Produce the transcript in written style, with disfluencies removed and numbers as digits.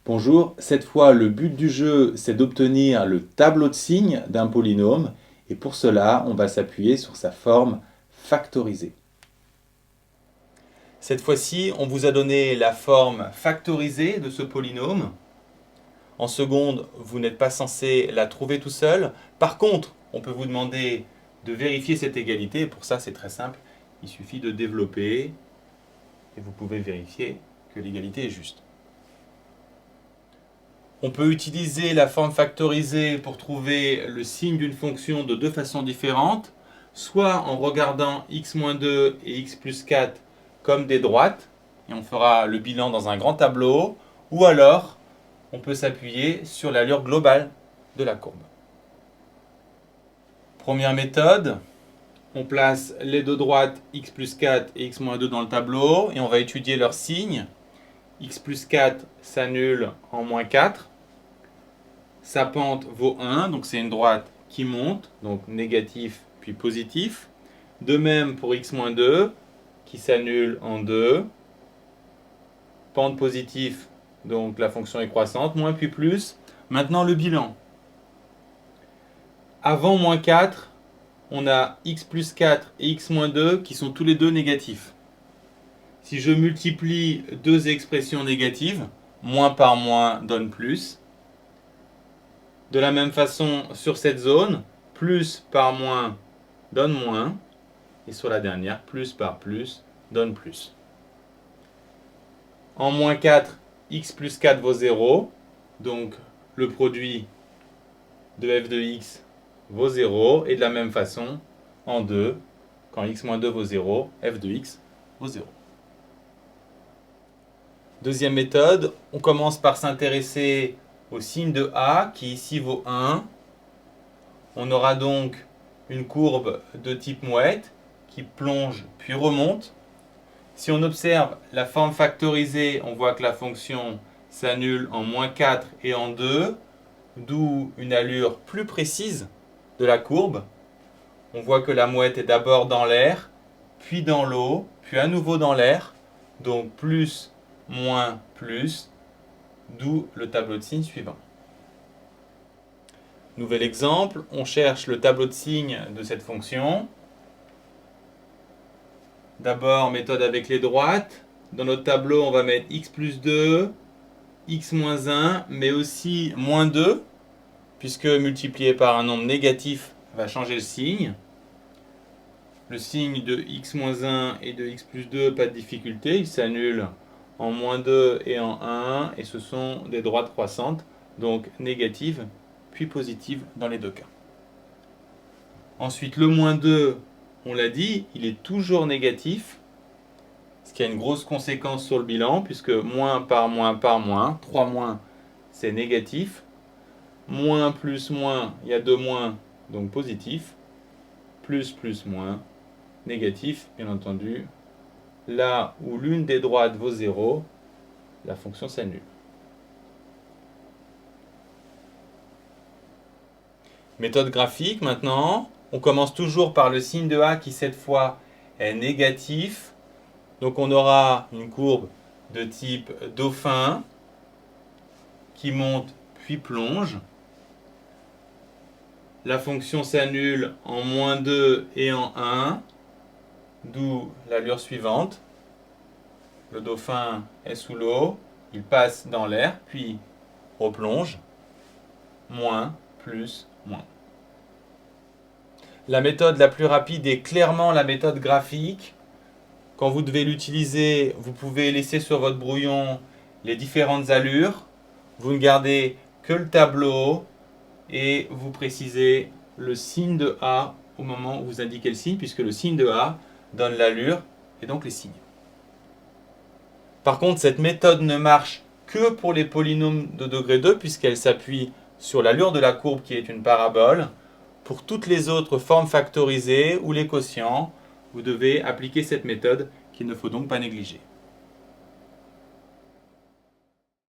Bonjour, cette fois le but du jeu c'est d'obtenir le tableau de signes d'un polynôme et pour cela on va s'appuyer sur sa forme factorisée. Cette fois-ci on vous a donné la forme factorisée de ce polynôme. En seconde, vous n'êtes pas censé la trouver tout seul. Par contre, on peut vous demander de vérifier cette égalité. Pour ça c'est très simple, il suffit de développer et vous pouvez vérifier que l'égalité est juste. On peut utiliser la forme factorisée pour trouver le signe d'une fonction de deux façons différentes, soit en regardant x-2 et x plus 4 comme des droites, et on fera le bilan dans un grand tableau, ou alors on peut s'appuyer sur l'allure globale de la courbe. Première méthode, on place les deux droites x plus 4 et x-2 dans le tableau, et on va étudier leurs signes. X plus 4 s'annule en moins 4. Sa pente vaut 1, donc c'est une droite qui monte, donc négatif puis positif. De même pour x-2, qui s'annule en 2. Pente positive, donc la fonction est croissante, moins puis plus. Maintenant le bilan. Avant moins 4, on a x plus 4 et x-2 qui sont tous les deux négatifs. Si je multiplie deux expressions négatives, moins par moins donne plus. De la même façon, sur cette zone, plus par moins donne moins. Et sur la dernière, plus par plus donne plus. En moins 4, x plus 4 vaut 0. Donc le produit de f de x vaut 0. Et de la même façon, en 2, quand x-2 vaut 0, f de x vaut 0. Deuxième méthode, on commence par s'intéresser au signe de A qui ici vaut 1. On aura donc une courbe de type mouette qui plonge puis remonte. Si on observe la forme factorisée, on voit que la fonction s'annule en moins 4 et en 2, d'où une allure plus précise de la courbe. On voit que la mouette est d'abord dans l'air, puis dans l'eau, puis à nouveau dans l'air, donc plus, moins, plus, d'où le tableau de signes suivant. Nouvel exemple, on cherche le tableau de signes de cette fonction. D'abord, méthode avec les droites. Dans notre tableau, on va mettre x plus 2, x moins 1, mais aussi moins 2, puisque multiplié par un nombre négatif va changer le signe. Le signe de x moins 1 et de x plus 2, pas de difficulté, il s'annule en moins 2 et en 1, et ce sont des droites croissantes, donc négatives, puis positives dans les deux cas. Ensuite, le moins 2, on l'a dit, il est toujours négatif, ce qui a une grosse conséquence sur le bilan, puisque moins, 3 moins, c'est négatif. Moins plus moins, il y a deux moins, donc positif. Plus plus moins, négatif, bien entendu. Là où l'une des droites vaut 0, la fonction s'annule. Méthode graphique maintenant. On commence toujours par le signe de A qui cette fois est négatif. Donc on aura une courbe de type dauphin qui monte puis plonge. La fonction s'annule en moins 2 et en 1. D'où l'allure suivante. Le dauphin est sous l'eau, il passe dans l'air, puis replonge. Moins, plus, moins. La méthode la plus rapide est clairement la méthode graphique. Quand vous devez l'utiliser, vous pouvez laisser sur votre brouillon les différentes allures. Vous ne gardez que le tableau et vous précisez le signe de A au moment où vous indiquez le signe, puisque le signe de A donne l'allure et donc les signes. Par contre, cette méthode ne marche que pour les polynômes de degré 2 puisqu'elle s'appuie sur l'allure de la courbe qui est une parabole. Pour toutes les autres formes factorisées ou les quotients, vous devez appliquer cette méthode qu'il ne faut donc pas négliger.